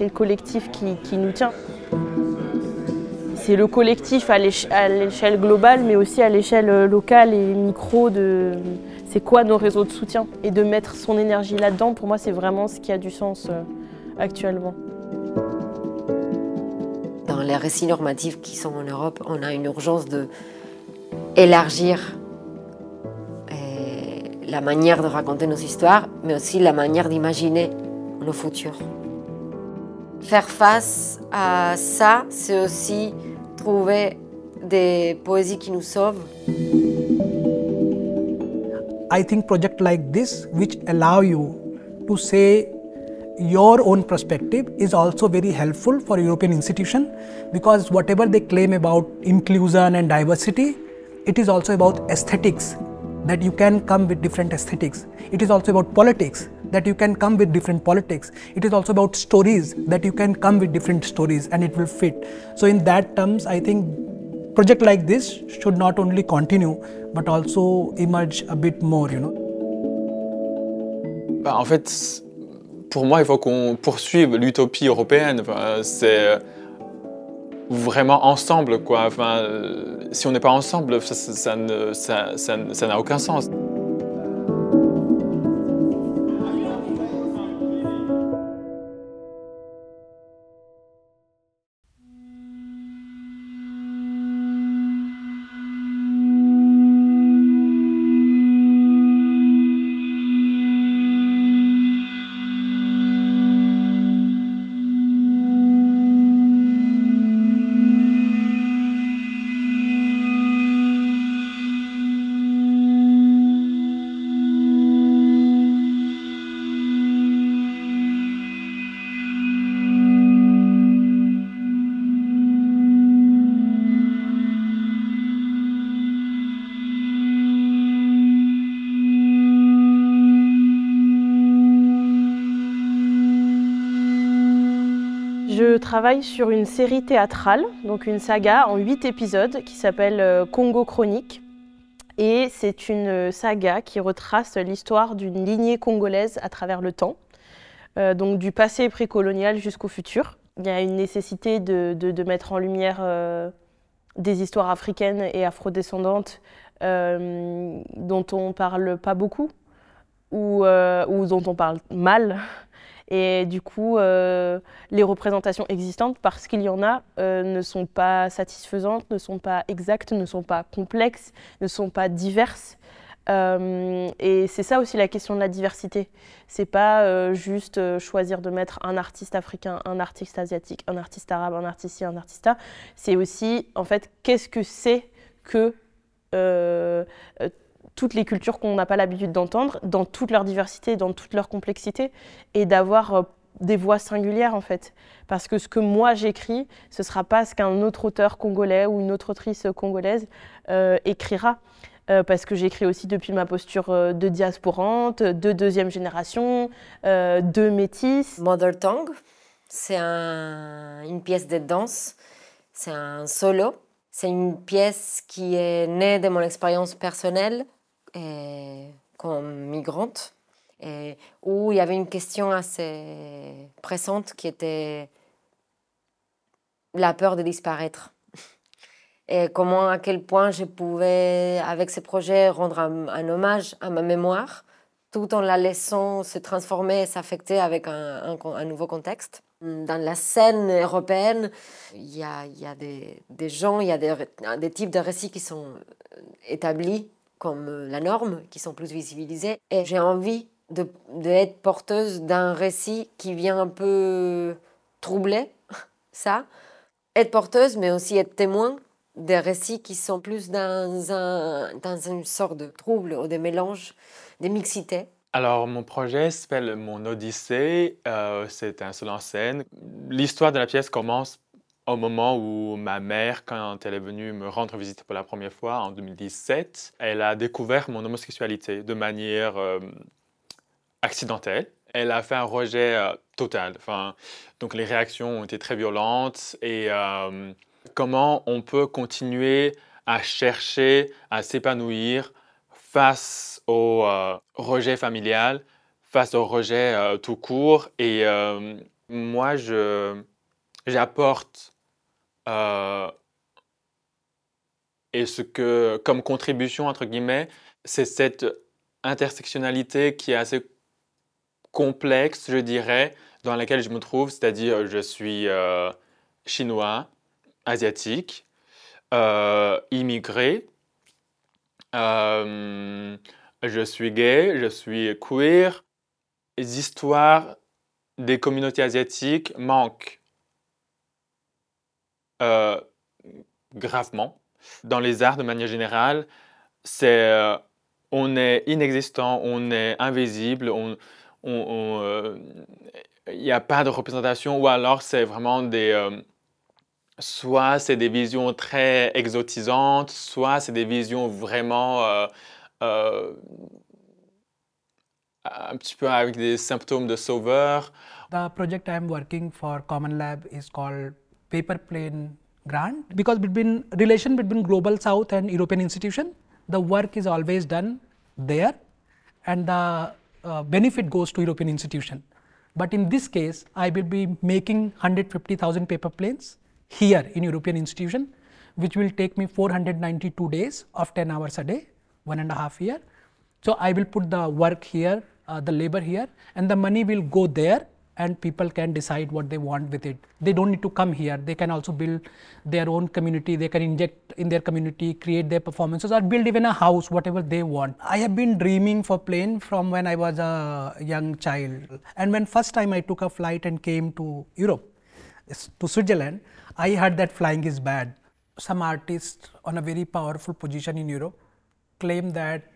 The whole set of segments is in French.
c'est le collectif qui nous tient. C'est le collectif à l'échelle globale, mais aussi à l'échelle locale et micro de c'est quoi nos réseaux de soutien. Et de mettre son énergie là-dedans, pour moi, c'est vraiment ce qui a du sens actuellement. Dans les récits normatifs qui sont en Europe, on a une urgence d'élargir la manière de raconter nos histoires, mais aussi la manière d'imaginer nos futurs. Faire face à ça, c'est aussi trouver des poésies qui nous sauvent. I think projects like this, which allow you to say your own perspective, is also very helpful for European institutions, because whatever they claim about inclusion and diversity, it is also about aesthetics, that you can come with different aesthetics. It is also about politics, that you can come with different politics. It is also about stories, that you can come with different stories and it will fit. So in that terms, I think project like this should not only continue, but also emerge a bit more, you know. En fait, pour moi, il faut qu'on poursuive l'utopie européenne. Enfin, c'est vraiment ensemble, quoi. Enfin, si on n'est pas ensemble, ça n'a aucun sens. Je travaille sur une série théâtrale, donc une saga en 8 épisodes qui s'appelle Congo Chronique. Et c'est une saga qui retrace l'histoire d'une lignée congolaise à travers le temps, donc du passé précolonial jusqu'au futur. Il y a une nécessité de mettre en lumière des histoires africaines et afrodescendantes dont on ne parle pas beaucoup ou dont on parle mal. Et du coup, les représentations existantes, parce qu'il y en a, ne sont pas satisfaisantes, ne sont pas exactes, ne sont pas complexes, ne sont pas diverses. Et c'est ça aussi la question de la diversité. C'est pas juste choisir de mettre un artiste africain, un artiste asiatique, un artiste arabe, un artiste ci, un artiste là. C'est aussi, en fait, qu'est-ce que c'est que toutes les cultures qu'on n'a pas l'habitude d'entendre, dans toute leur diversité, dans toute leur complexité, et d'avoir des voix singulières en fait. Parce que ce que moi j'écris, ce ne sera pas ce qu'un autre auteur congolais ou une autre autrice congolaise écrira. Parce que j'écris aussi depuis ma posture de diasporante, de deuxième génération, de métisse. Mother Tongue, c'est une pièce de danse, c'est un solo. C'est une pièce qui est née de mon expérience personnelle comme migrante, où il y avait une question assez pressante qui était la peur de disparaître. Et comment, à quel point je pouvais, avec ce projet, rendre un hommage à ma mémoire, tout en la laissant se transformer et s'affecter avec un nouveau contexte. Dans la scène européenne, il y a des gens, il y a des types de récits qui sont établis comme la norme, qui sont plus visibilisés. Et j'ai envie d'être porteuse d'un récit qui vient un peu troubler ça. Être porteuse, mais aussi être témoin des récits qui sont plus dans une sorte de trouble ou de mélange, de mixité. Alors, mon projet s'appelle Mon Odyssée. C'est un seul en scène. L'histoire de la pièce commence au moment où ma mère, quand elle est venue me rendre visite pour la première fois en 2017, elle a découvert mon homosexualité de manière accidentelle. Elle a fait un rejet total. Enfin, donc les réactions ont été très violentes. Et comment on peut continuer à chercher à s'épanouir face au rejet familial, face au rejet tout court. Et Moi, j'apporte et ce que, comme contribution, entre guillemets, c'est cette intersectionnalité qui est assez complexe, je dirais, dans laquelle je me trouve, c'est-à-dire je suis chinois, asiatique, immigré, je suis gay, je suis queer. Les histoires des communautés asiatiques manquent gravement. Dans les arts, de manière générale, on est inexistant, on est invisible, il n'y a pas de représentation, ou alors c'est vraiment soit c'est des visions très exotisantes, soit c'est des visions vraiment un petit peu avec des symptômes de sauveur. The project I am working for Common Lab is called Paper Plane Grant, because relation between Global South and European institution, the work is always done there and the benefit goes to European institution. But in this case, I will be making 150,000 paper planes here in European institution, which will take me 492 days of 10 hours a day, 1.5 years. So I will put the work here, the labor here, and the money will go there and people can decide what they want with it. They don't need to come here. They can also build their own community. They can inject in their community, create their performances, or build even a house, whatever they want. I have been dreaming for plane from when I was a young child. And when first time I took a flight and came to Europe, to Switzerland, I heard that flying is bad. Some artists on a very powerful position in Europe claim that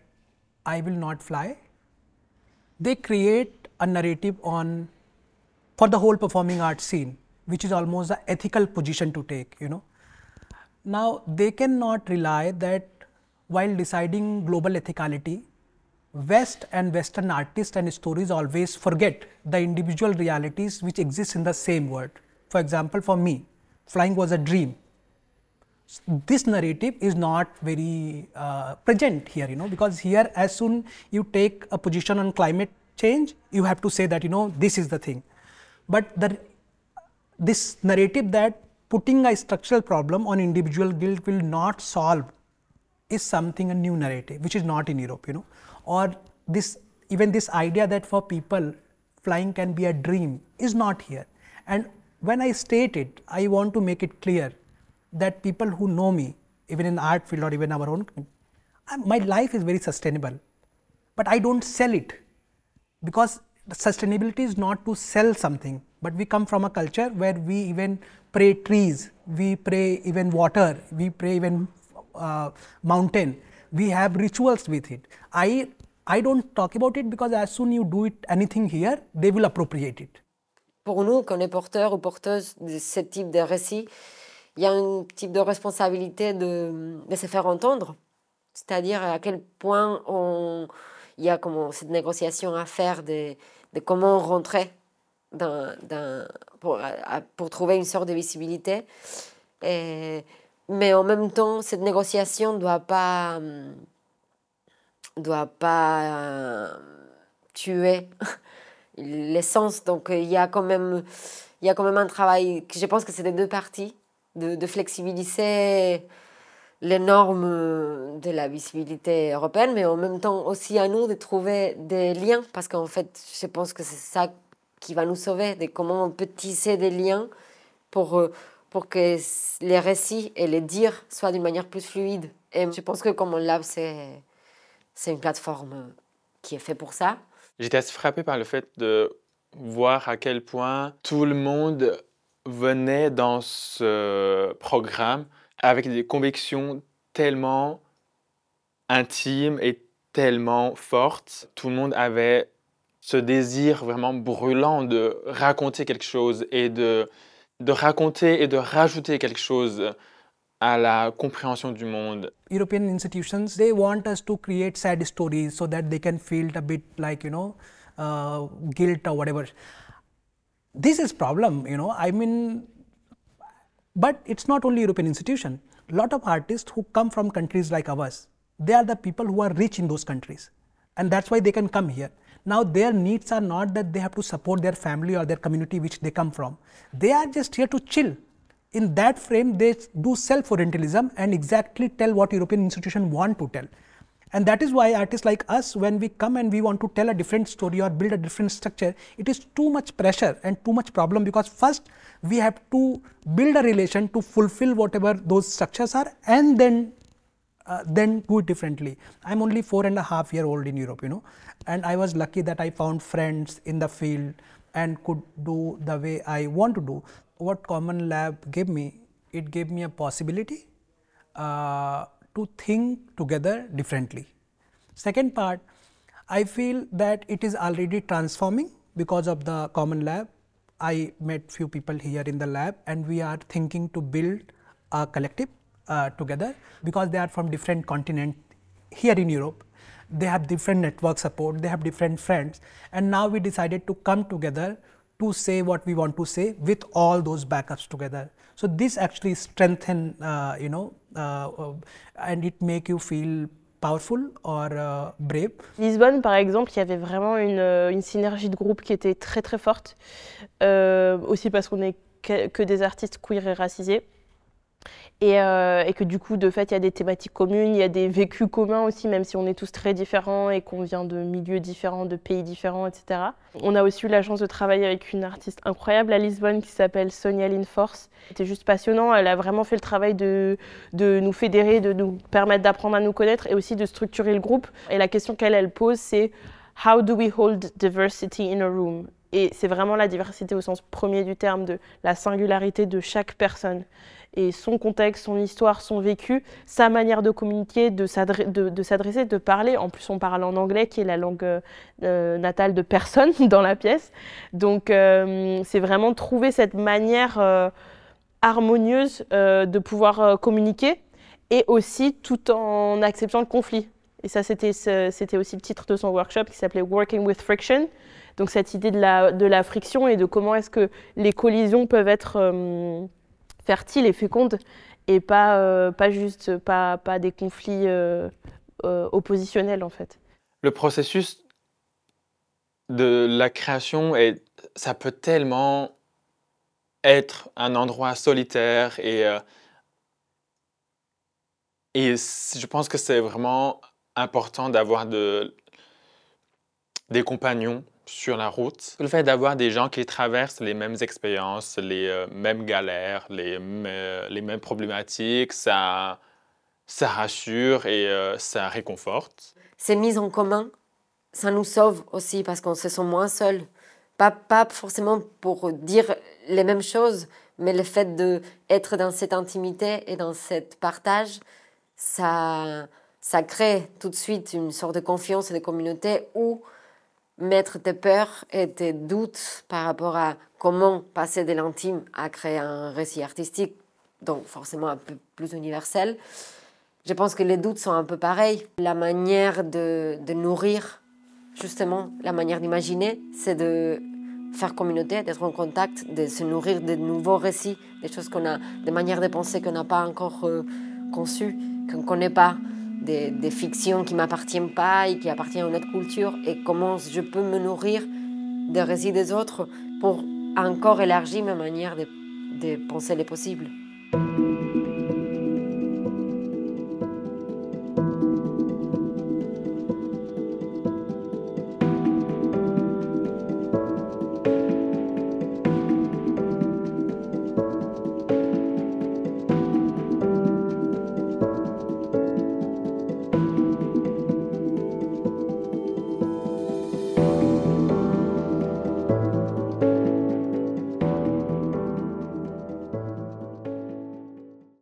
I will not fly. They create a narrative for the whole performing arts scene, which is almost an ethical position to take, you know. Now, they cannot rely that while deciding global ethicality, West and Western artists and stories always forget the individual realities which exist in the same world. For example, for me, flying was a dream. This narrative is not very present here, you know, because here as soon you take a position on climate change, you have to say that, you know, this is the thing. But this narrative that putting a structural problem on individual guilt will not solve is something, a new narrative, which is not in Europe, you know, or even this idea that for people flying can be a dream is not here. And when I state it, I want to make it clear that people who know me, even in art field or even our own, my life is very sustainable, but I don't sell it, because sustainability is not to sell something, but we come from a culture where we even pray trees, we pray even water, we pray even mountain, we have rituals with it. I don't talk about it because as soon you do it anything here, they will appropriate it. Pour nous, quand on est porteur ou porteuse de ce type de récit, il y a un type de responsabilité de se faire entendre, c'est-à-dire à quel point il y a cette négociation à faire de comment rentrer pour trouver une sorte de visibilité. Mais en même temps, cette négociation ne doit pas tuer l'essence. Donc il y a quand même un travail, je pense que c'est des deux parties, de flexibiliser les normes de la visibilité européenne, mais en même temps aussi à nous de trouver des liens, parce qu'en fait, je pense que c'est ça qui va nous sauver, de comment on peut tisser des liens pour que les récits et les dires soient d'une manière plus fluide. Et je pense que Common Lab, c'est une plateforme qui est faite pour ça. J'étais assez frappé par le fait de voir à quel point tout le monde venait dans ce programme avec des convictions tellement intimes et tellement fortes. Tout le monde avait ce désir vraiment brûlant de raconter quelque chose et de raconter et de rajouter quelque chose à la compréhension du monde. European institutions, they want us to create sad stories so that they can feel a bit like, you know, guilt or whatever. This is problem, you know, I mean, but it's not only European institution. A lot of artists who come from countries like ours, they are the people who are rich in those countries. And that's why they can come here. Now their needs are not that they have to support their family or their community which they come from. They are just here to chill. In that frame, they do self-orientalism and exactly tell what European institutions want to tell. And that is why artists like us, when we come and we want to tell a different story or build a different structure, it is too much pressure and too much problem, because first we have to build a relation to fulfill whatever those structures are, and then do it differently. I'm only 4.5 years old in Europe, you know, and I was lucky that I found friends in the field and could do the way I want to do. What Common Lab gave me, it gave me a possibility to think together differently. Second part, I feel that it is already transforming because of the Common Lab. I met few people here in the lab, and we are thinking to build a collective together, because they are from different continents here in Europe. They have different network support, they have different friends, and now we decided to come together to say what we want to say with all those backups together. So this actually strengthen, and it make you feel powerful or brave. Lisbonne, par exemple, il y avait vraiment une synergie de groupe qui était très très forte, aussi parce qu'on n'est que des artistes queer et racisés. Et que du coup, de fait, il y a des thématiques communes, il y a des vécus communs aussi, même si on est tous très différents et qu'on vient de milieux différents, de pays différents, etc. On a aussi eu la chance de travailler avec une artiste incroyable à Lisbonne qui s'appelle Sonia Lynn Force. C'était juste passionnant, elle a vraiment fait le travail de nous fédérer, de nous permettre d'apprendre à nous connaître et aussi de structurer le groupe. Et la question qu'elle pose, c'est « How do we hold diversity in a room ?» Et c'est vraiment la diversité au sens premier du terme, de la singularité de chaque personne. Et son contexte, son histoire, son vécu, sa manière de communiquer, de s'adresser, de parler. En plus, on parle en anglais, qui est la langue natale de personne dans la pièce. Donc, c'est vraiment trouver cette manière harmonieuse de pouvoir communiquer, et aussi tout en acceptant le conflit. Et ça, c'était aussi le titre de son workshop qui s'appelait « Working with Friction ». Donc, cette idée de la friction et de comment est-ce que les collisions peuvent être fertiles et fécondes, et pas des conflits oppositionnels en fait. Le processus de la création, ça peut tellement être un endroit solitaire, et je pense que c'est vraiment important d'avoir des compagnons sur la route. Le fait d'avoir des gens qui traversent les mêmes expériences, les mêmes galères, les mêmes problématiques, ça rassure et ça réconforte. Ces mises en commun, ça nous sauve aussi parce qu'on se sent moins seul. Pas forcément pour dire les mêmes choses, mais le fait d'être dans cette intimité et dans ce partage, ça crée tout de suite une sorte de confiance et de communauté où mettre tes peurs et tes doutes par rapport à comment passer de l'intime à créer un récit artistique, donc forcément un peu plus universel. Je pense que les doutes sont un peu pareils. La manière de nourrir, justement, la manière d'imaginer, c'est de faire communauté, d'être en contact, de se nourrir de nouveaux récits, des choses qu'on a, des manières de penser qu'on n'a pas encore conçues, qu'on ne connaît pas. Des fictions qui ne m'appartiennent pas et qui appartiennent à notre culture, et comment je peux me nourrir des récits des autres pour encore élargir ma manière de penser les possibles.